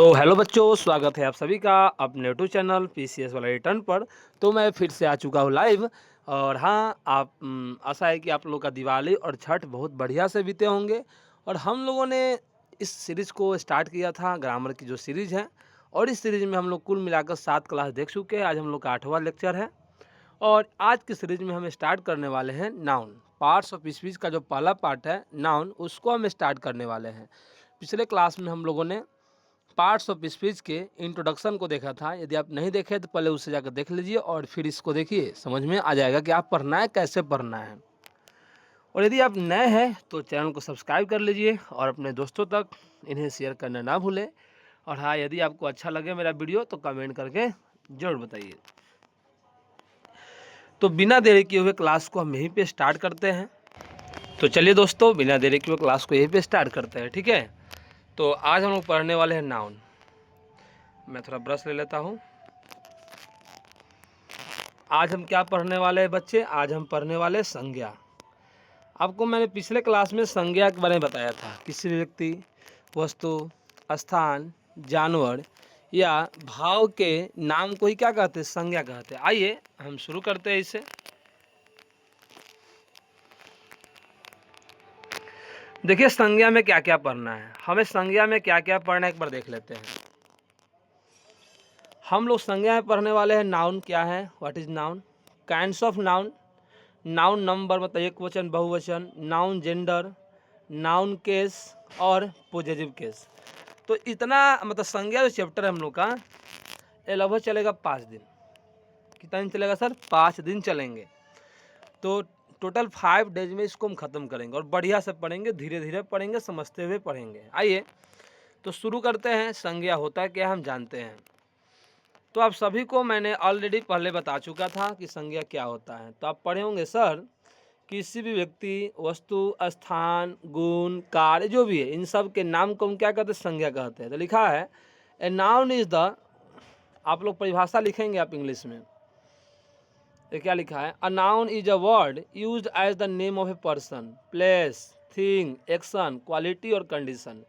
तो हेलो बच्चों, स्वागत है आप सभी का अपने यूट्यूब चैनल पीसीएस वाला रिटर्न पर। तो मैं फिर से आ चुका हूँ लाइव। और हाँ, आशा है कि आप लोगों का दिवाली और छठ बहुत बढ़िया से बीते होंगे। और हम लोगों ने इस सीरीज़ को स्टार्ट किया था, ग्रामर की जो सीरीज़ है, और इस सीरीज़ में हम लोग कुल मिलाकर 7 क्लास देख चुके हैं। आज हम लोग का 8वां लेक्चर है और आज की सीरीज़ में हम स्टार्ट करने वाले हैं नाउन। पार्ट्स ऑफ स्पीच का जो पहला पार्ट है नाउन, उसको हम स्टार्ट करने वाले हैं। पिछले क्लास में हम लोगों ने पार्ट्स ऑफ स्पीच के इंट्रोडक्शन को देखा था। यदि आप नहीं देखे तो पहले उससे जाकर देख लीजिए और फिर इसको देखिए, समझ में आ जाएगा कि आप पढ़ना है कैसे पढ़ना है। और यदि आप नए हैं तो चैनल को सब्सक्राइब कर लीजिए और अपने दोस्तों तक इन्हें शेयर करना ना भूलें। और हाँ, यदि आपको अच्छा लगे मेरा वीडियो तो कमेंट करके ज़रूर बताइए। तो बिना देरी किए हुए क्लास को हम यहीं पे स्टार्ट करते हैं। तो चलिए दोस्तों, बिना देरी किए हुए क्लास को यहीं पे स्टार्ट करते हैं, ठीक है। तो आज हम लोग पढ़ने वाले हैं नाउन। मैं थोड़ा ब्रश ले लेता हूँ। आज हम क्या पढ़ने वाले हैं बच्चे? आज हम पढ़ने वाले संज्ञा। आपको मैंने पिछले क्लास में संज्ञा के बारे में बताया था। किसी भी व्यक्ति, वस्तु, स्थान, जानवर या भाव के नाम को ही क्या कहते हैं? संज्ञा कहते हैं। आइए हम शुरू करते हैं इसे। देखिए संज्ञा में क्या क्या पढ़ना है। हमें संज्ञा में क्या क्या पढ़ना है एक बार देख लेते हैं। हम लोग संज्ञा में पढ़ने वाले हैं नाउन क्या है, what is noun, kinds of noun, noun number मतलब एक वचन बहुवचन, नाउन जेंडर, नाउन केस और पॉजिटिव केस। तो इतना मतलब संज्ञा जो चैप्टर है हम लोग का, ये लगभग चलेगा 5 दिन। कितना दिन चलेगा सर? 5 दिन चलेंगे। तो टोटल 5 डेज में इसको हम ख़त्म करेंगे और बढ़िया से पढ़ेंगे, धीरे धीरे पढ़ेंगे, समझते हुए पढ़ेंगे। आइए तो शुरू करते हैं। संज्ञा होता है क्या, हम जानते हैं। तो आप सभी को मैंने ऑलरेडी पहले बता चुका था कि संज्ञा क्या होता है। तो आप पढ़े होंगे सर, किसी भी व्यक्ति, वस्तु, स्थान, गुण, कार्य जो भी है, इन सब के नाम को हम क्या कहते हैं? संज्ञा कहते हैं। तो लिखा है ए नाउन इज द, आप लोग परिभाषा लिखेंगे आप इंग्लिश में। ये क्या लिखा है? A noun is a word used as the name of a person, place, thing, action, quality और कंडीशन,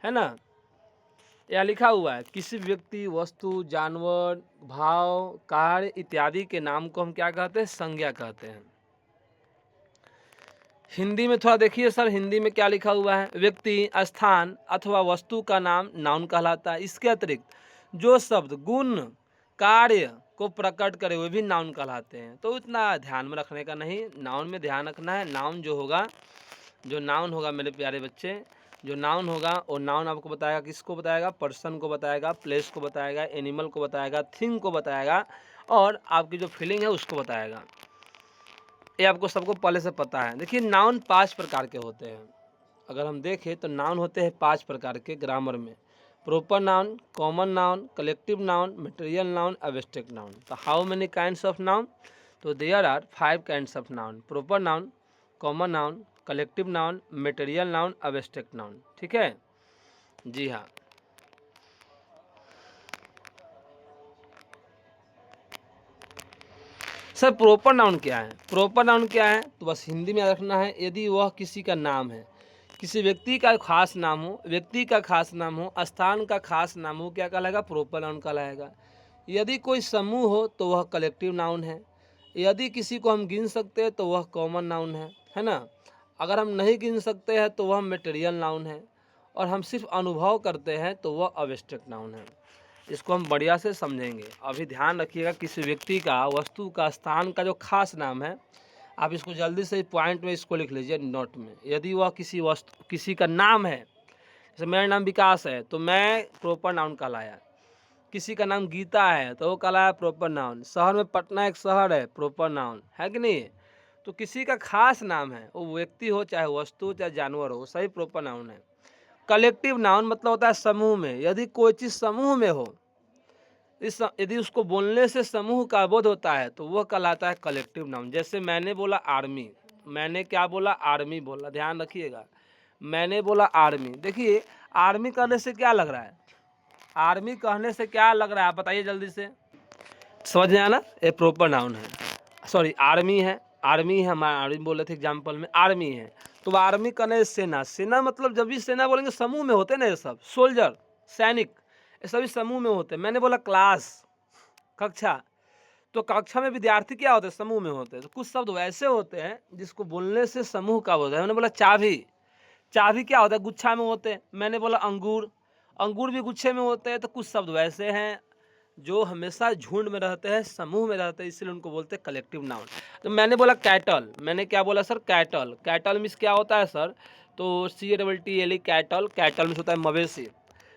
है ना। यह लिखा हुआ है किसी व्यक्ति, वस्तु, जानवर, भाव, कार्य इत्यादि के नाम को हम क्या कहते हैं? संज्ञा कहते हैं। हिंदी में थोड़ा देखिए सर, हिंदी में क्या लिखा हुआ है? व्यक्ति, स्थान अथवा वस्तु का नाम नाउन कहलाता है। इसके अतिरिक्त जो शब्द गुण, कार्य को प्रकट करे वे भी नाउन कहलाते हैं। तो इतना ध्यान में रखने का नहीं, नाउन में ध्यान रखना है। नाउन जो होगा, जो नाउन होगा मेरे प्यारे बच्चे, जो नाउन होगा वो नाउन आपको बताएगा, किसको बताएगा? पर्सन को बताएगा, प्लेस को बताएगा, एनिमल को बताएगा, थिंग को बताएगा और आपकी जो फीलिंग है उसको बताएगा। ये आपको सबको पहले से पता है। देखिए नाउन 5 प्रकार के होते हैं। अगर हम देखें तो नाउन होते हैं 5 प्रकार के ग्रामर में। Proper noun, common noun, collective noun, material noun, abstract noun. तो how many kinds of noun? तो there are 5 kinds of noun. Proper noun, common noun, collective noun, material noun, abstract noun. ठीक है जी हाँ। Sir proper noun क्या है? Proper noun क्या है तो बस हिंदी में याद रखना है। यदि वह किसी का नाम है, किसी व्यक्ति का खास नाम हो, व्यक्ति का खास नाम हो, स्थान का खास नाम हो, क्या कहलाएगा? प्रॉपर नाउन कहलाएगा। यदि कोई समूह हो तो वह कलेक्टिव नाउन है। यदि किसी को हम गिन सकते हैं तो वह कॉमन नाउन है ना। अगर हम नहीं गिन सकते हैं तो वह मटेरियल नाउन है। और हम सिर्फ अनुभव करते हैं तो वह एब्स्ट्रैक्ट नाउन है। इसको हम बढ़िया से समझेंगे। अभी ध्यान रखिएगा, किसी व्यक्ति का, वस्तु का, स्थान का जो खास नाम है, आप इसको जल्दी से पॉइंट में इसको लिख लीजिए नोट में। यदि वह किसी वस्तु, किसी का नाम है, जैसे मेरा नाम विकास है तो मैं प्रॉपर नाउन कहलाया। किसी का नाम गीता है तो वो कहलाया प्रॉपर नाउन। शहर में पटना एक शहर है, प्रॉपर नाउन है कि नहीं। तो किसी का खास नाम है, वो व्यक्ति हो चाहे वस्तु चाहे जानवर हो, सही प्रॉपर नाउन है। कलेक्टिव नाउन मतलब होता है समूह में। यदि कोई चीज़ समूह में हो, यदि उसको बोलने से समूह का बोध होता है तो वह कहलाता है कलेक्टिव नाउन। जैसे मैंने बोला आर्मी, मैंने क्या बोला? आर्मी बोला। ध्यान रखिएगा, मैंने बोला आर्मी। देखिए आर्मी कहने से क्या लग रहा है? आर्मी कहने से क्या लग रहा है आप बताइए जल्दी से, समझ में आना। ये प्रॉपर नाउन है। सॉरी, आर्मी है, आर्मी है, हम आर्मी बोले थे एग्जाम्पल में, आर्मी है। तो आर्मी कहने से सेना, सेना मतलब जब भी सेना बोलेंगे समूह में होते ना ये सब, सोल्जर, सैनिक, ये सभी समूह में होते हैं। मैंने बोला क्लास, कक्षा, तो कक्षा में विद्यार्थी क्या होते हैं? समूह में होते हैं। तो कुछ शब्द वैसे होते हैं जिसको बोलने से समूह का होता है। मैंने बोला चाबी, चाबी क्या होता है? गुच्छा में होते हैं। मैंने बोला अंगूर, अंगूर भी गुच्छे में होते हैं। तो कुछ शब्द वैसे हैं जो हमेशा झुंड में रहते हैं, समूह में रहते हैं, इसलिए उनको बोलते हैं कलेक्टिव नाउन। तो मैंने बोला कैटल, मैंने क्या बोला सर? कैटल, कैटल मीन्स क्या होता है सर? तो CATTLE कैटल, कैटल मीन्स होता है मवेशी।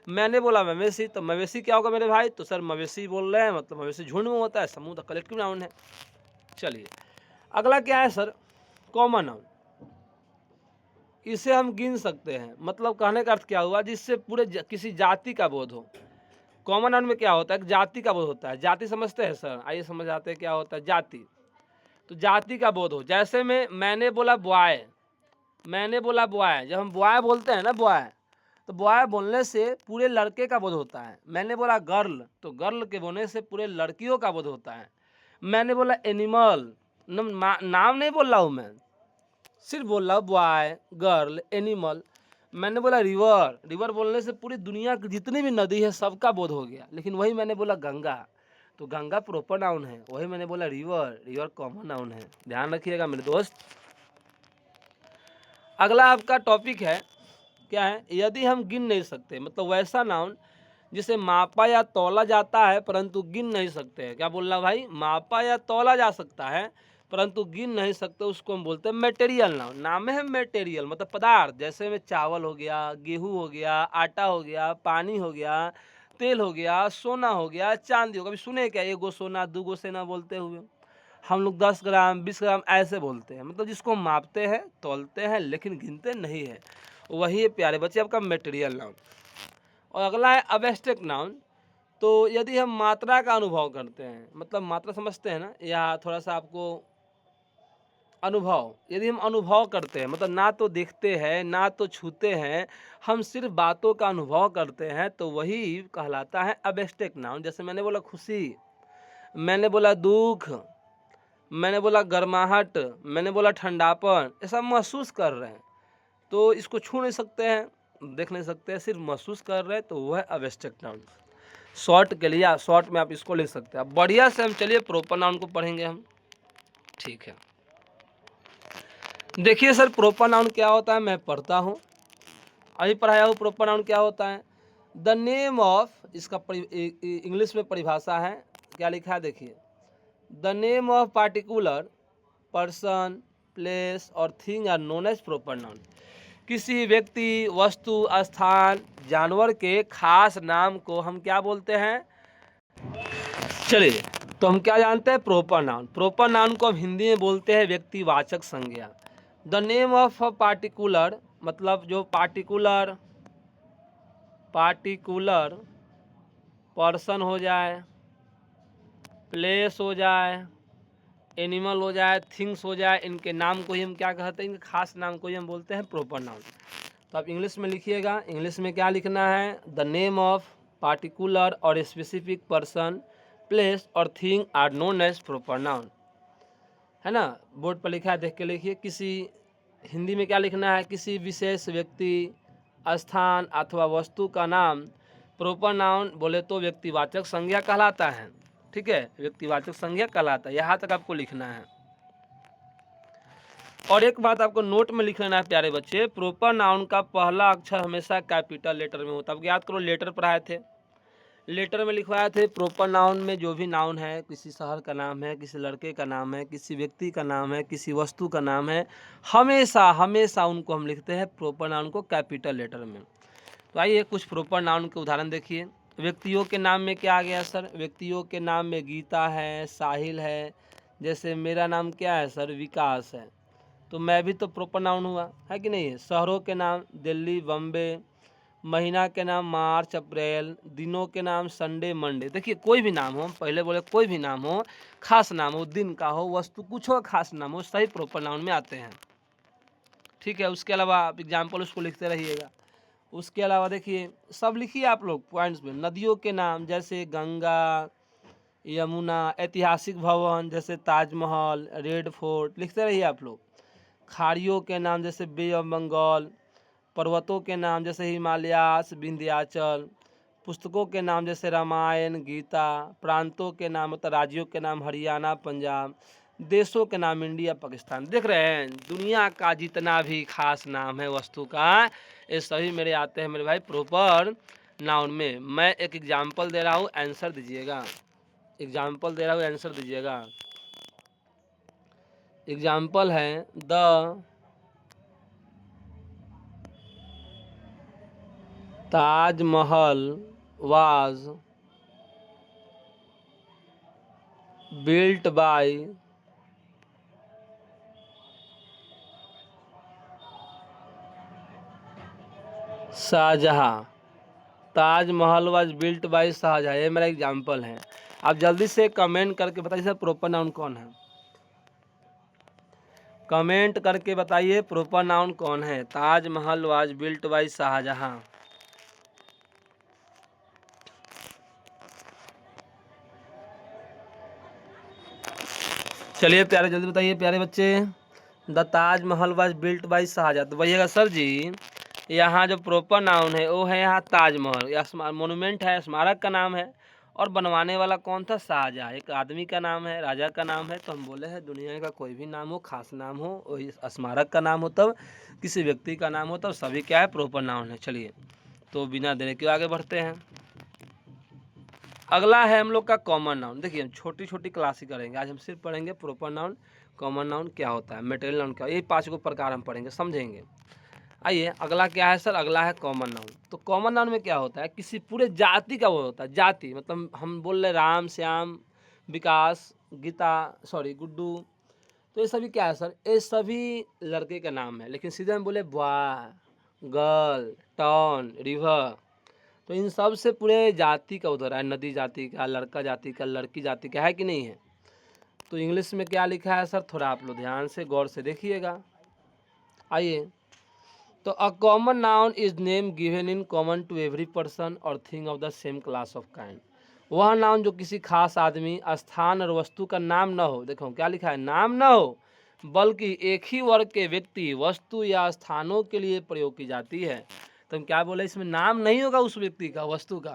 मैंने बोला मवेशी, तो मवेशी क्या होगा मेरे भाई? तो सर मवेशी बोल रहे हैं, मतलब मवेशी झुंड में होता है, समूह तो कलेक्टिव नाउन है। चलिए अगला क्या है सर? Common noun. इसे हम गिन सकते हैं, मतलब कहने का अर्थ क्या हुआ? जिससे पूरे किसी जाति का बोध हो। कॉमन नाउन में क्या होता है? जाति का बोध होता है। जाति समझते हैं सर? आइए समझ आते हैं क्या होता है जाति। तो जाति का बोध हो, जैसे मैंने बोला बॉय, मैंने बोला बॉय, जब हम बॉय बोलते हैं ना बॉय, तो बॉय बोलने से पूरे लड़के का बोध होता है। मैंने बोला गर्ल, तो गर्ल के बोलने से पूरे लड़कियों का बोध होता है। मैंने बोला एनिमल, नाम नहीं बोल रहा हूँ मैं, सिर्फ बोल रहा हूँ बॉय, गर्ल, एनिमल। मैंने बोला रिवर, रिवर बोलने से पूरी दुनिया की जितनी भी नदी है सबका बोध हो गया। लेकिन वही मैंने बोला गंगा, तो गंगा प्रॉपर नाउन है। वही मैंने बोला रिवर, रिवर कॉमन नाउन है। ध्यान रखिएगा मेरे दोस्त। अगला आपका टॉपिक है क्या है? यदि हम गिन नहीं सकते, मतलब वैसा नाउन जिसे मापा या तौला जाता है परंतु गिन नहीं सकते हैं। क्या बोल रहा भाई? मापा या तौला जा सकता है परंतु गिन नहीं सकते, उसको हम बोलते हैं मटेरियल नाउन। नाम है मटेरियल, मतलब पदार्थ। जैसे में चावल हो गया, गेहूं हो गया, आटा हो गया, पानी हो गया, तेल हो गया, सोना हो गया, चांदी हो गया। अभी सुने क्या? एगो सोना दूगो सेना बोलते हुए हम लोग 10 ग्राम 20 ग्राम ऐसे बोलते हैं, मतलब जिसको मापते हैं, तौलते हैं, लेकिन गिनते नहीं है। वही है प्यारे बच्चे आपका मटेरियल नाउन। और अगला है अब्स्ट्रैक्ट नाउन। तो यदि हम मात्रा का अनुभव करते हैं, मतलब मात्रा समझते हैं ना, या थोड़ा सा आपको अनुभव, यदि हम अनुभव करते हैं, मतलब ना तो देखते हैं ना तो छूते हैं, हम सिर्फ बातों का अनुभव करते हैं, तो वही कहलाता है अब्स्ट्रैक्ट नाउन। जैसे मैंने बोला खुशी, मैंने बोला दुख, मैंने बोला गर्माहट, मैंने बोला ठंडापन, ऐसा महसूस कर रहे हैं। तो इसको छू नहीं सकते हैं, देख नहीं सकते हैं, सिर्फ महसूस कर रहे हैं, तो वह है अब्स्ट्रैक्ट नाउन। शॉर्ट के लिए, शॉर्ट में आप इसको ले सकते हैं। अब बढ़िया से हम चलिए प्रॉपर नाउन को पढ़ेंगे हम। ठीक है, देखिए सर प्रॉपर नाउन क्या होता है, मैं पढ़ता हूँ, अभी पढ़ाया हूँ। प्रॉपर नाउन क्या होता है? द नेम ऑफ, इसका इंग्लिश में परिभाषा है, क्या लिखा है देखिए। The name of particular person, place और thing are known as proper noun. किसी व्यक्ति, वस्तु, स्थान, जानवर के खास नाम को हम क्या बोलते हैं? चलिए, तो हम क्या जानते हैं? Proper noun. प्रॉपर नाउन को हम हिंदी में बोलते हैं व्यक्तिवाचक संज्ञा। The name of a particular, मतलब जो पार्टिकुलर पर्सन हो जाए, प्लेस हो जाए, एनिमल हो जाए, थिंग्स हो जाए, इनके नाम को ही हम क्या कहते हैं? इनके खास नाम को ही हम बोलते हैं प्रॉपर नाउन। तो आप इंग्लिश में लिखिएगा। इंग्लिश में क्या लिखना है? द नेम ऑफ पार्टिकुलर और स्पेसिफिक पर्सन, प्लेस और thing are known as proper noun, है ना? बोर्ड पर लिखा है, देख के लिखिए। किसी, हिंदी में क्या लिखना है? किसी विशेष व्यक्ति, स्थान अथवा वस्तु का नाम प्रॉपर नाउन बोले तो व्यक्तिवाचक संज्ञा कहलाता है। ठीक है, व्यक्तिवाचक संज्ञा कहलाता है। यहाँ तक आपको लिखना है। और एक बात आपको नोट में लिख लेना है प्यारे बच्चे, प्रॉपर नाउन का पहला अक्षर हमेशा कैपिटल लेटर में होता है। अब याद करो, लेटर पढ़ाए थे, लेटर में लिखवाए थे। प्रॉपर नाउन में जो भी नाउन है, किसी शहर का नाम है, किसी लड़के का नाम है, किसी व्यक्ति का नाम है, किसी वस्तु का नाम है, हमेशा हमेशा उनको हम लिखते हैं प्रॉपर नाउन को कैपिटल लेटर में। तो आइए कुछ प्रॉपर नाउन के उदाहरण देखिए। व्यक्तियों के नाम में क्या आ गया सर? व्यक्तियों के नाम में गीता है, साहिल है। जैसे मेरा नाम क्या है सर? विकास है, तो मैं भी तो प्रॉपर नाउन हुआ, है कि नहीं? शहरों के नाम दिल्ली, बम्बे। महीना के नाम मार्च, अप्रैल। दिनों के नाम संडे, मंडे। देखिए कोई भी नाम हो, पहले बोले कोई भी नाम हो, खास नाम हो, दिन का हो, वस्तु कुछ हो, खास नाम हो, सही प्रॉपर नाउन में आते हैं। ठीक है, उसके अलावा आप एग्जाम्पल उसको लिखते रहिएगा। उसके अलावा देखिए, सब लिखिए आप लोग पॉइंट्स में। नदियों के नाम जैसे गंगा, यमुना। ऐतिहासिक भवन जैसे ताजमहल, रेड फोर्ट, लिखते रहिए आप लोग। खाड़ियों के नाम जैसे बे ऑफ बंगाल। पर्वतों के नाम जैसे हिमालयास, विंध्याचल। पुस्तकों के नाम जैसे रामायण, गीता, प्रांतों के नाम मतलब राज्यों के नाम हरियाणा, पंजाब, देशों के नाम इंडिया, पाकिस्तान। देख रहे हैं दुनिया का जितना भी खास नाम है वस्तु का, ये सभी मेरे आते हैं मेरे भाई प्रॉपर नाउन में। मैं एक एग्जाम्पल दे रहा हूँ, आंसर दीजिएगा। एग्जाम्पल दे रहा हूँ, आंसर दीजिएगा। एग्जाम्पल है the Taj Mahal was built by Shah Jahan. Taj Mahal was built by Shah Jahan, ये मेरा एग्जाम्पल है। आप जल्दी से कमेंट करके बताइए सर प्रॉपर नाउन कौन है। कमेंट करके बताइए प्रॉपर नाउन कौन है। Taj Mahal was built by Shah Jahan. चलिए प्यारे जल्दी बताइए प्यारे बच्चे। The Taj Mahal was built by Shah Jahan, तो वही सर जी यहाँ जो प्रॉपर नाउन है वो है यहाँ ताजमहल। यह मोनूमेंट है, स्मारक का नाम है, और बनवाने वाला कौन था? शाहजहां। एक आदमी का नाम है, राजा का नाम है। तो हम बोले हैं दुनिया का कोई भी नाम हो, खास नाम हो, वही स्मारक का नाम हो, तब किसी व्यक्ति का नाम हो, तब सभी क्या है प्रॉपर नाउन है। चलिए तो बिना देरी के आगे बढ़ते हैं। अगला है हम लोग का कॉमन नाउन। देखिए हम छोटी छोटी क्लास ही करेंगे आज, हम सिर्फ पढ़ेंगे प्रॉपर नाउन, कॉमन नाउन क्या होता है, मटेरियल नाउन क्या, ये 5 को प्रकार हम पढ़ेंगे, समझेंगे। आइए अगला क्या है सर? अगला है कॉमन नाउन। तो कॉमन नाउन में क्या होता है? किसी पूरे जाति का वो होता है। जाति मतलब हम बोल रहे राम, श्याम, विकास, गीता, सॉरी गुड्डू, तो ये सभी क्या है सर? ये सभी लड़के का नाम है। लेकिन सीधे हम बोले बॉय, गर्ल, टाउन, रिवर, तो इन सब से पूरे जाति का उधर है। नदी जाति का, लड़का जाति का, लड़की जाति का, है कि नहीं है? तो इंग्लिश में क्या लिखा है सर? थोड़ा आप लोग ध्यान से गौर से देखिएगा। आइए, तो a common noun is name given in common to every person और thing of the same class of kind. वह नाउन जो किसी खास आदमी, स्थान और वस्तु का नाम न हो। देखो क्या लिखा है? नाम न हो, बल्कि एक ही वर्ग के व्यक्ति, वस्तु या स्थानों के लिए प्रयोग की जाती है। तो हम क्या बोले? इसमें नाम नहीं होगा उस व्यक्ति का, वस्तु का,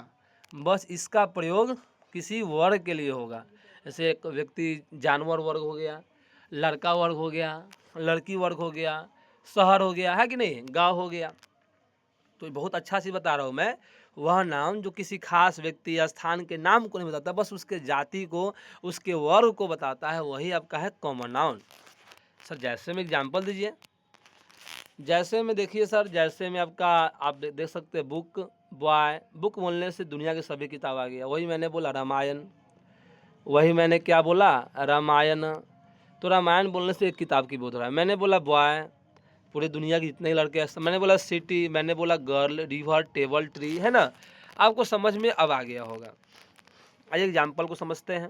बस इसका प्रयोग किसी वर्ग के लिए होगा। जैसे एक व्यक्ति जानवर वर्ग हो गया, लड़का वर्ग हो गया, लड़की वर्ग हो गया, शहर हो गया, है कि नहीं, गांव हो गया। तो बहुत अच्छा सी बता रहा हूँ मैं। वह नाम जो किसी खास व्यक्ति या स्थान के नाम को नहीं बताता, बस उसके जाति को, उसके वर्ग को बताता है, वही आपका है कॉमन नाउन। सर जैसे में एग्जाम्पल दीजिए। जैसे में देखिए सर, जैसे में आपका आप देख सकते हैं बुक, बॉय, बुक बोलने से दुनिया की सभी किताब आ गया। वही मैंने बोला रामायण, वही मैंने क्या बोला? रामायण। तो रामायण बोलने से एक किताब की बोध रहा है। मैंने बोला बॉय, पूरे दुनिया के जितने लड़के हैं। मैंने बोला सिटी, मैंने बोला गर्ल, रिवर, टेबल, ट्री, है ना? आपको समझ में अब आ गया होगा। आइए एग्जाम्पल को समझते हैं।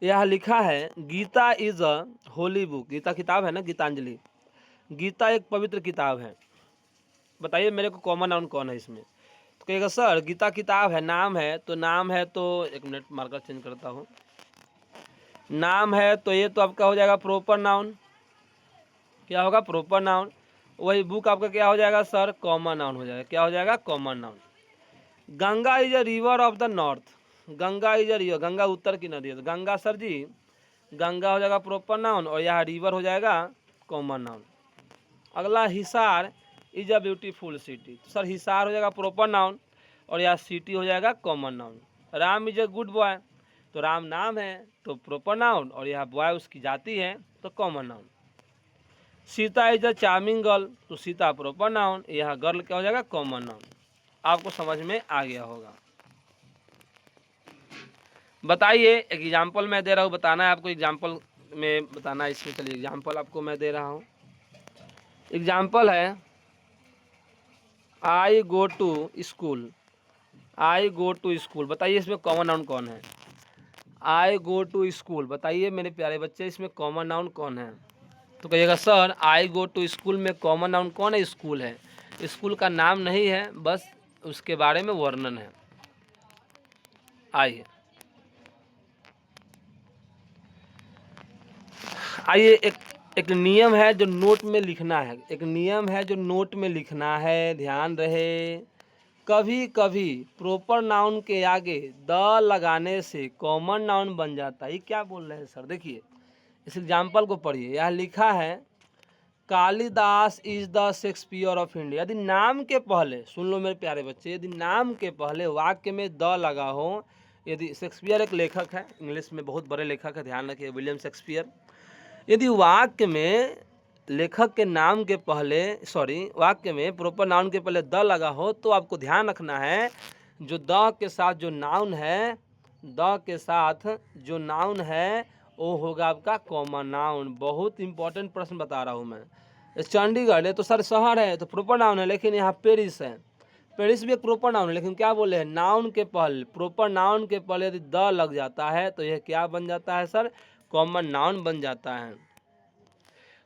यह लिखा है Gita is a holy book. Gita किताब है ना, गीतांजलि। गीता एक पवित्र किताब है। बताइए मेरे को कॉमन नाउन कौन है इसमें? तो कहेगा सर गीता किताब है, नाम है, तो नाम है तो एक मिनट मार्कर चेंज करता हूँ। नाम है तो ये तो आपका हो जाएगा प्रॉपर नाउन। क्या होगा? Proper noun. वही बुक आपका क्या हो जाएगा सर? कॉमन नाउन हो जाएगा। क्या हो जाएगा? Common noun. Ganga is a river of the north. Ganga is a river, Ganga उत्तर की नदी है, तो गंगा सर जी, गंगा हो जाएगा प्रॉपर नाउन, और यहाँ रिवर हो जाएगा कॉमन नाउन। अगला Hisar is a beautiful city. तो सर हिसार हो जाएगा प्रॉपर नाउन, और यहाँ सिटी हो जाएगा common noun. Ram is a good boy, तो राम नाम है तो प्रॉपर नाउन, और यहाँ बॉय उसकी जाति है तो common noun. Sita is a charming girl, तो सीता प्रॉपर नाउन, यहाँ गर्ल क्या हो जाएगा? Common noun. आपको समझ में आ गया होगा। बताइए एग्जाम्पल मैं दे रहा हूँ, बताना है आपको, एग्जाम्पल में बताना है इसमें। चलिए एग्जाम्पल आपको मैं दे रहा हूँ। एग्जाम्पल है I go to school. I go to school, बताइए इसमें कॉमन नाउन कौन है? आई गो टू स्कूल, बताइए मेरे प्यारे बच्चे इसमें कॉमन नाउन कौन है? तो कहिएगा sir I go to school में कॉमन नाउन कौन है? स्कूल है। स्कूल का नाम नहीं है, बस उसके बारे में वर्णन है। आइए आइए एक नियम है जो नोट में लिखना है। एक नियम है जो नोट में लिखना है, ध्यान रहे। कभी कभी प्रॉपर नाउन के आगे द लगाने से कॉमन नाउन बन जाता है। ये क्या बोल रहे हैं सर? देखिए इस एग्जाम्पल को पढ़िए। यहाँ लिखा है Kalidas is the Shakespeare of India. यदि नाम के पहले, सुन लो मेरे प्यारे बच्चे, यदि नाम के पहले वाक्य में द लगा हो, यदि शेक्सपियर एक लेखक है, इंग्लिश में बहुत बड़े लेखक है, ध्यान रखिए, विलियम शेक्सपियर। यदि वाक्य में लेखक के नाम के पहले, वाक्य में प्रॉपर नाउन के पहले द लगा हो, तो आपको ध्यान रखना है जो द के साथ जो नाउन है, द के साथ जो नाउन है वो होगा आपका कॉमन नाउन। बहुत इंपॉर्टेंट प्रश्न बता रहा हूँ मैं। चंडीगढ़ है तो सर शहर है तो प्रॉपर नाउन है, लेकिन यहाँ पेरिस है, पेरिस भी एक प्रॉपर नाउन है, लेकिन क्या बोले हैं, नाउन के पहले, प्रॉपर नाउन के पहले यदि द लग जाता है तो यह क्या बन जाता है सर? कॉमन नाउन बन जाता है।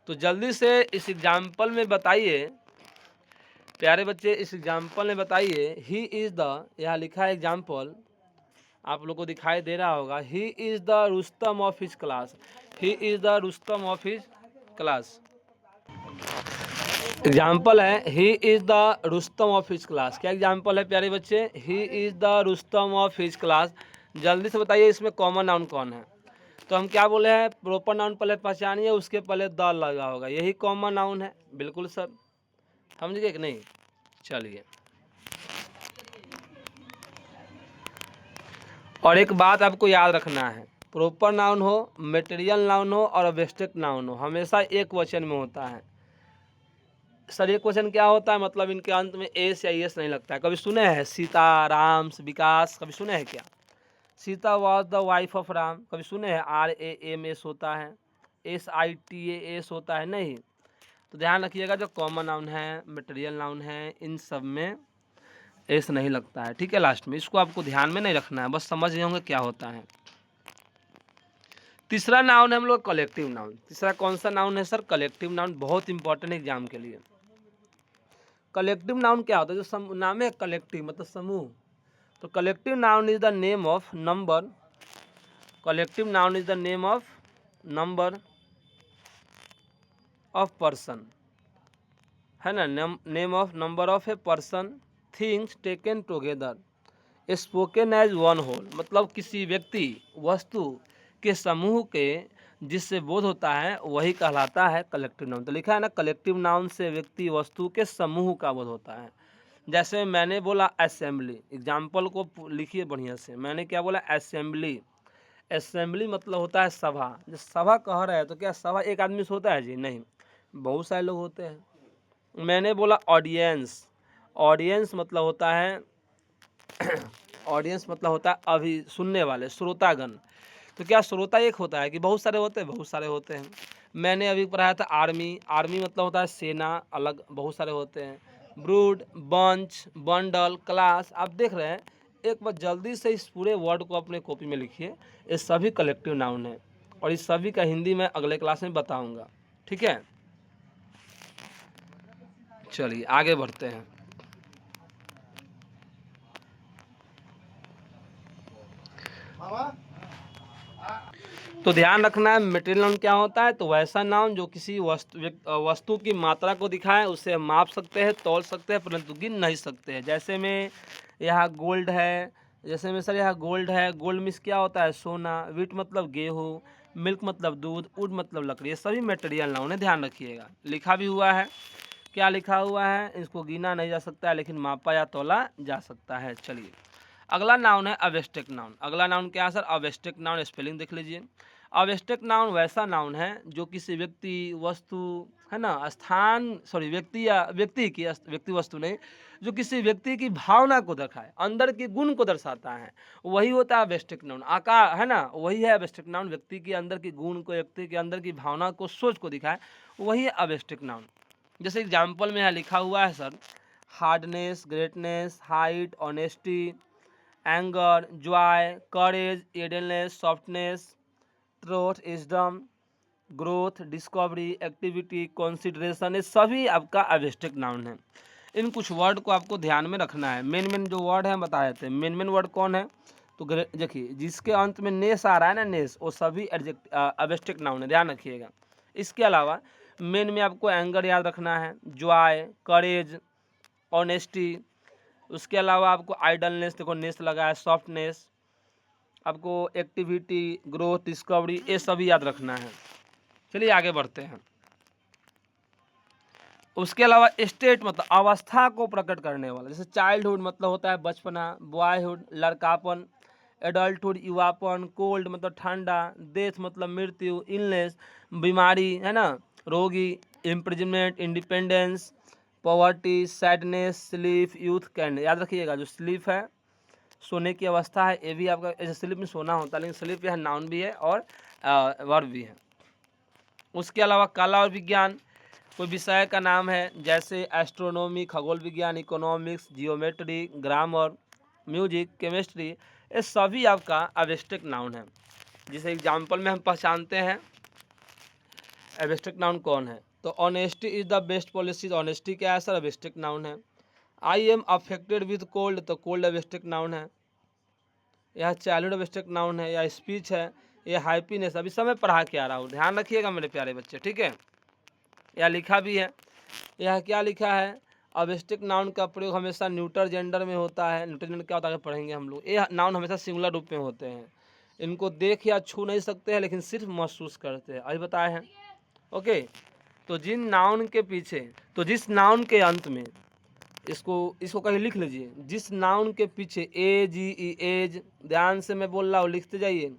तो जल्दी से इस एग्जाम्पल में बताइए प्यारे बच्चे, इस एग्जाम्पल में बताइए ही इज द, यहाँ लिखा है एग्जाम्पल, आप लोग को दिखाई दे रहा होगा, he is the Rustam of his class. He is the Rustam of his class. Example है he is the Rustam of his class. क्या एग्जाम्पल है प्यारे बच्चे? He is the Rustam of his class. जल्दी से बताइए इसमें कॉमन नाउन कौन है? तो हम क्या बोले हैं, प्रॉपर नाउन पहले पहचानिए, उसके पहले द लगा होगा, यही कॉमन नाउन है। बिल्कुल सर, समझिए कि नहीं? चलिए, और एक बात आपको याद रखना है, प्रॉपर नाउन हो, मटेरियल नाउन हो और ऑब्जेक्ट नाउन हो, हमेशा एक वचन में होता है। सर एक वचन क्या होता है? मतलब इनके अंत में एस या एस नहीं लगता है। कभी सुने हैं सीता, राम, विकास? कभी सुने हैं क्या? Sita was the wife of Ram, कभी सुने हैं? RAMS होता है, SITAS होता है? नहीं। तो ध्यान रखिएगा, जो कॉमन नाउन है, मटेरियल नाउन है, इन सब में एस नहीं लगता है, ठीक है? लास्ट में इसको आपको ध्यान में नहीं रखना है, बस समझ रहे होंगे क्या होता है। तीसरा नाउन है हम लोग कलेक्टिव नाउन। तीसरा कौन सा नाउन है सर? Collective noun. बहुत इंपॉर्टेंट एग्जाम के लिए। कलेक्टिव नाउन क्या होता है? जो नाम है कलेक्टिव मतलब समूह। तो collective noun is the name of number, collective noun is the name of number of person, है ना? Name of number of a person, things taken together, spoken as one whole. मतलब किसी व्यक्ति, वस्तु के समूह के जिससे बोध होता है वही कहलाता है कलेक्टिव नाउन। तो लिखा है ना, कलेक्टिव नाउन से व्यक्ति वस्तु के समूह का बोध होता है। जैसे मैंने बोला असेंबली, एग्जाम्पल को लिखिए बढ़िया से। मैंने क्या बोला? असेंबली। असेंबली मतलब होता है सभा। जब सभा कह रहे हैं तो क्या सभा एक आदमी से होता है जी? नहीं, बहुत सारे लोग होते हैं। मैंने बोला ऑडियंस, ऑडियंस मतलब होता है ऑडियंस मतलब होता है अभी सुनने वाले, श्रोतागण। तो क्या श्रोता एक होता है कि बहुत सारे होते हैं? बहुत सारे होते हैं। मैंने अभी पढ़ाया था आर्मी, आर्मी मतलब होता है सेना, अलग बहुत सारे होते हैं। Brood, bunch, bundle, class. आप देख रहे हैं, एक बार जल्दी से इस पूरे वर्ड को अपने कॉपी में लिखिए। ये सभी कलेक्टिव नाउन है और इस सभी का हिंदी मैं अगले क्लास में बताऊंगा, ठीक है? चलिए आगे बढ़ते हैं। तो ध्यान रखना है, मटेरियल नाउन क्या होता है? तो वैसा नाउन जो किसी वस्तु की मात्रा को दिखाए, उसे हम माप सकते हैं, तौल सकते हैं, परंतु गिन नहीं सकते हैं। जैसे में यहाँ गोल्ड है, जैसे में सर यहाँ गोल्ड है, गोल्ड मीन्स क्या होता है? सोना। वीट मतलब गेहूँ, मिल्क मतलब दूध, वुड मतलब लकड़ी। ये सभी मटेरियल नाउन है, ध्यान रखिएगा। लिखा भी हुआ है, क्या लिखा हुआ है? इसको गिना नहीं जा सकता है, लेकिन मापा या तौला जा सकता है। चलिए अगला नाउन है अवेस्टिक नाउन। अगला नाउन क्या है सर? अवेस्टिक नाउन। स्पेलिंग देख लीजिए। अवेस्टिक नाउन वैसा नाउन है जो किसी व्यक्ति, वस्तु, है ना, स्थान, व्यक्ति या व्यक्ति वस्तु नहीं, जो किसी व्यक्ति की भावना को दिखाए, अंदर के गुण को दर्शाता है, वही होता है अवेस्टिक नाउन। आकार, है ना, वही है अवेस्टिक नाउन। व्यक्ति के अंदर के गुण को, व्यक्ति के अंदर की भावना को, सोच को दिखाए, वही है अवेस्टिक नाउन। जैसे एग्जाम्पल में यहाँ लिखा हुआ है sir, hardness, greatness, height, honesty, anger, joy, courage, idleness, softness, truth, wisdom, growth, discovery, activity, consideration, ये सभी आपका अवेस्टिक नाउन है। इन कुछ वर्ड को आपको ध्यान में रखना है। मेन जो वर्ड है बता देते हैं। मेन वर्ड कौन है? तो देखिए, जिसके अंत में नेस आ रहा है ना, नेस, वो सभी अवेस्टिक नाउन है, ध्यान रखिएगा। इसके अलावा मेन में आपको एंगर याद रखना है, जॉय, करेज, ऑनेस्टी, उसके अलावा आपको आइडलनेस, देखो नेस लगा है, सॉफ्टनेस, आपको एक्टिविटी, ग्रोथ, डिस्कवरी, ये सभी याद रखना है। चलिए आगे बढ़ते हैं। उसके अलावा स्टेट मतलब अवस्था को प्रकट करने वाला, जैसे चाइल्डहुड मतलब होता है बचपना, बॉयहुड लड़कापन, एडल्टहुड युवापन, कोल्ड मतलब ठंडा, डेथ मतलब मृत्यु, इलनेस बीमारी है ना, रोगी, imprisonment independence, poverty, sadness, sleep, youth, kind. याद रखिएगा जो स्लीप है सोने की अवस्था है, ये भी आपका ऐसे स्लीप में सोना होता है, लेकिन स्लीप यह नाउन भी है और वर्ब भी है। उसके अलावा कला और विज्ञान कोई विषय का नाम है, जैसे एस्ट्रोनॉमी खगोल विज्ञान, economics, geometry, grammar, music, chemistry, ये सभी आपका एब्स्ट्रैक्ट नाउन है। जिसे एग्जाम्पल में हम पहचानते हैं एब्स्ट्रैक्ट नाउन कौन है। तो honesty is the best policy, honesty क्या है सर, एब्स्ट्रैक्ट नाउन है। I am affected with cold, तो कोल्ड एब्स्ट्रैक्ट नाउन है। यह चाइल्डहुड एब्स्ट्रैक्ट नाउन है, या स्पीच है, यह हैप्पीनेस। अभी समय पढ़ा के आ रहा हूँ, ध्यान रखिएगा मेरे प्यारे बच्चे, ठीक है। यह लिखा भी है, यह क्या लिखा है, एब्स्ट्रैक्ट नाउन का प्रयोग हमेशा न्यूटर जेंडर में होता है। न्यूटर जेंडर क्या होता है पढ़ेंगे हम लोग। ये नाउन हमेशा सिंगुलर रूप में होते हैं, इनको देख या छू नहीं सकते हैं, लेकिन सिर्फ महसूस करते हैं, अभी बताए हैं। ओके, तो जिन नाउन के पीछे, तो जिस नाउन के अंत में, इसको कहीं लिख लीजिए, जिस नाउन के पीछे ए जी ई एज, ध्यान से मैं बोल रहा हूँ लिखते जाइए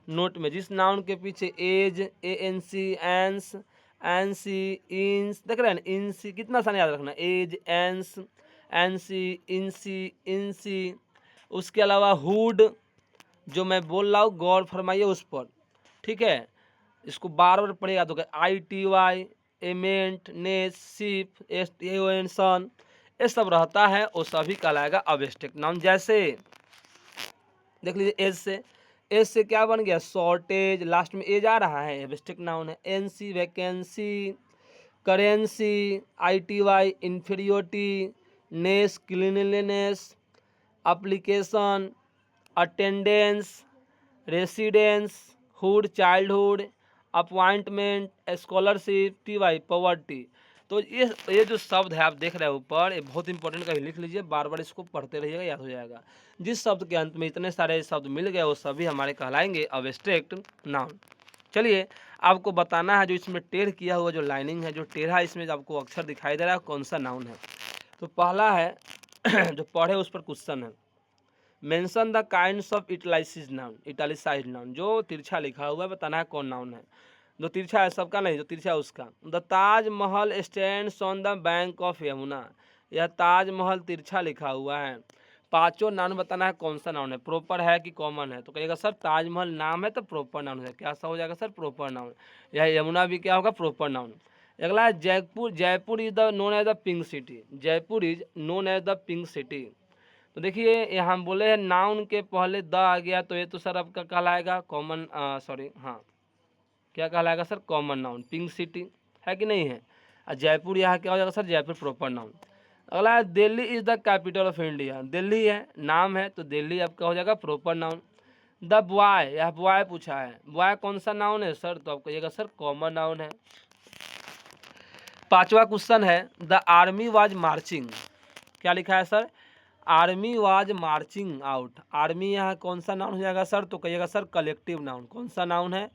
नोट में, जिस नाउन के पीछे as, A N C, एंस, NC, इंस, देख रहे हैं इंसी, कितना आसान याद रखना, एज, एंस, एनसी, इंसी, इंसी। उसके अलावा हुड, जो मैं बोल रहा हूँ गौर फरमाइए उस पर, ठीक है। इसको बार बार पढ़ेगा तो I T Y, ment, ness, ship, S A O N, sion, ये सब रहता है, वो सभी कहलाएगा एब्स्ट्रैक्ट नाउन। जैसे देख लीजिए एज से क्या बन गया, शॉर्टेज, लास्ट में एज आ रहा है, एब्स्ट्रैक्ट नाउन है। N C vacancy, currency, I T Y inferiority, ness cleanliness, application, attendance, residence, hood childhood, appointment, scholarship, T Y poverty. तो ये जो शब्द है आप देख रहे हैं ऊपर, ये बहुत इंपॉर्टेंट, कहीं लिख लीजिए, बार बार इसको पढ़ते रहिएगा, याद हो जाएगा। जिस शब्द के अंत में इतने सारे शब्द मिल गए वो सभी हमारे कहलाएंगे एब्स्ट्रैक्ट नाउन। चलिए आपको बताना है, जो इसमें टेढ़ किया हुआ जो लाइनिंग है, जो टेढ़ा इसमें जो आपको अक्षर दिखाई दे रहा है, कौन सा नाउन है। तो पहला है जो पढ़े उस पर क्वेश्चन है, mention the kinds of italicised noun, italicised noun, जो तिरछा लिखा हुआ है बताना है कौन नाउन है। जो तिरछा है सबका नहीं, जो तिरछा है उसका। The Taj Mahal stands on the bank of Yamuna, यह ताजमहल तिरछा लिखा हुआ है। पांचों नाउन बताना है कौन सा नाउन है, प्रॉपर है कि कॉमन है। तो कहिएगा सर ताजमहल नाम है तो प्रॉपर नाउन है, क्या सा हो जाएगा सर, प्रॉपर नाउन। यह यमुना भी क्या होगा, प्रॉपर नाउन। अगला है Jaipur, Jaipur is the known as the pink city, Jaipur is known as the pink city. तो देखिए यहाँ हम बोले हैं नाउन के पहले द आ गया, तो ये तो सर आपका कहलाएगा कॉमन, सॉरी हाँ क्या कहलाएगा sir, common noun. Pink city है कि नहीं है, और जयपुर यहाँ क्या हो जाएगा सर, जयपुर प्रॉपर नाउन। अगला है Delhi is the capital of India, Delhi है नाम है, तो दिल्ली आपका हो जाएगा प्रॉपर नाउन। द बॉय, यह बॉय पूछा है, बॉय कौन सा नाउन है सर, तो आप कहिएगा सर कॉमन नाउन है। पांचवा क्वेश्चन है द आर्मी वाज मार्चिंग, क्या लिखा है sir, army was marching out, army यहाँ कौन सा नाउन हो जाएगा सर, तो कहिएगा सर कलेक्टिव नाउन। कौन सा नाउन है,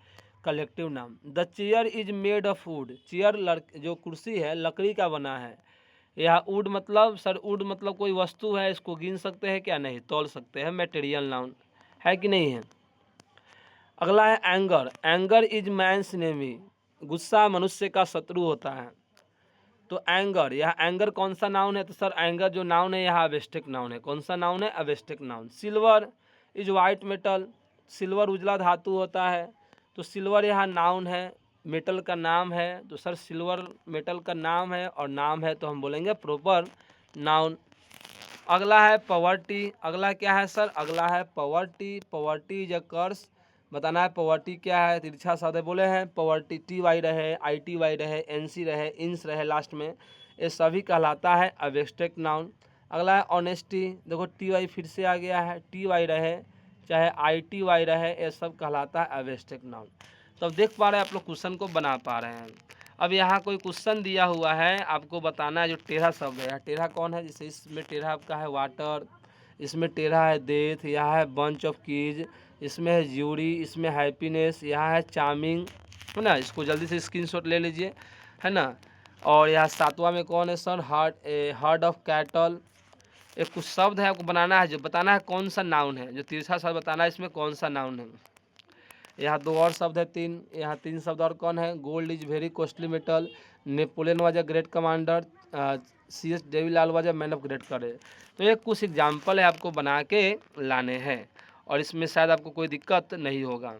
collective noun. The chair is made of would, chair जो कुर्सी है लकड़ी का बना है। यह वुड मतलब सर, वुड मतलब कोई वस्तु है, इसको गिन सकते हैं क्या, नहीं, तौल सकते हैं, मटेरियल नाउन है कि नहीं है। अगला है anger, anger is man's enemy, गुस्सा मनुष्य का शत्रु होता है। तो एंगर, यह एंगर कौन सा नाउन है, तो सर एंगर जो नाउन है यह एब्स्ट्रैक्ट नाउन है। कौन सा नाउन है, abstract noun. Silver is white metal, silver उजला धातु होता है, तो सिल्वर यहाँ नाउन है, मेटल का नाम है, तो सर सिल्वर मेटल का नाम है, और नाम है तो हम बोलेंगे प्रॉपर नाउन। अगला है पॉवर्टी, अगला क्या है सर, अगला है पॉवर्टी, पॉवर्टी इज अ कर्स, बताना है पॉवर्टी क्या है, तिरछा शब्द बोले हैं पॉवर्टी, टी वाई रहे, आई टी वाई रहे, एन सी रहे, इंस रहे लास्ट में, ये सभी कहलाता है एब्स्ट्रैक्ट नाउन। अगला है ऑनेस्टी, देखो टी वाई फिर से आ गया है, टी वाई रहे चाहे आई टी वाई रहे, ये सब कहलाता है एब्स्ट्रैक्ट नाउन। तो अब देख पा रहे हैं आप लोग क्वेश्चन को बना पा रहे हैं। अब यहाँ कोई क्वेश्चन दिया हुआ है, आपको बताना है जो टेढ़ा शब्द है। टेढ़ा कौन है? जैसे इसमें टेढ़ा आपका है वाटर, इसमें टेढ़ा है डेथ, यहाँ है बंच ऑफ कीज, इसमें है ज्यूरी, इसमें हैप्पीनेस, यहाँ है चार्मिंग, है ना। इसको जल्दी से स्क्रीनशॉट ले लीजिए, है ना। और यहाँ सातवां में कौन है सर? Heard of cattle. एक कुछ शब्द है आपको बनाना है, जो बताना है कौन सा नाउन है, जो तिरछा शब्द बताना है इसमें कौन सा नाउन है। यहाँ दो और शब्द है, तीन, यहाँ तीन शब्द और कौन है? Gold is very costly metal, Napoleon was a great commander, CS Devilal was a man of great courage. तो ये कुछ एग्जाम्पल है, आपको बना के लाने हैं और इसमें शायद आपको कोई दिक्कत नहीं होगा।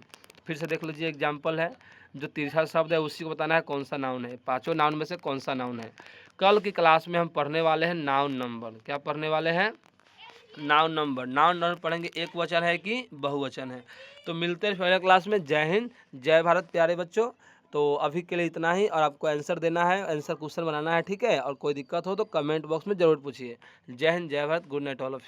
फिर से देख लीजिए, एग्जाम्पल है, जो तिरछा शब्द है उसी को बताना है कौन सा नाउन है, पांचों नाउन में से कौन सा नाउन है। कल की क्लास में हम पढ़ने वाले हैं नाउन नंबर। क्या पढ़ने वाले हैं? Noun number. नाउन नंबर पढ़ेंगे, एक वचन है कि बहुवचन है। तो मिलते हैं पहले क्लास में। जय हिंद, जय भारत प्यारे बच्चों। तो अभी के लिए इतना ही, और आपको आंसर देना है, आंसर क्वेश्चन बनाना है, ठीक है। और कोई दिक्कत हो तो कमेंट बॉक्स में ज़रूर पूछिए। जय हिंद, जय Bharat, good night all of you.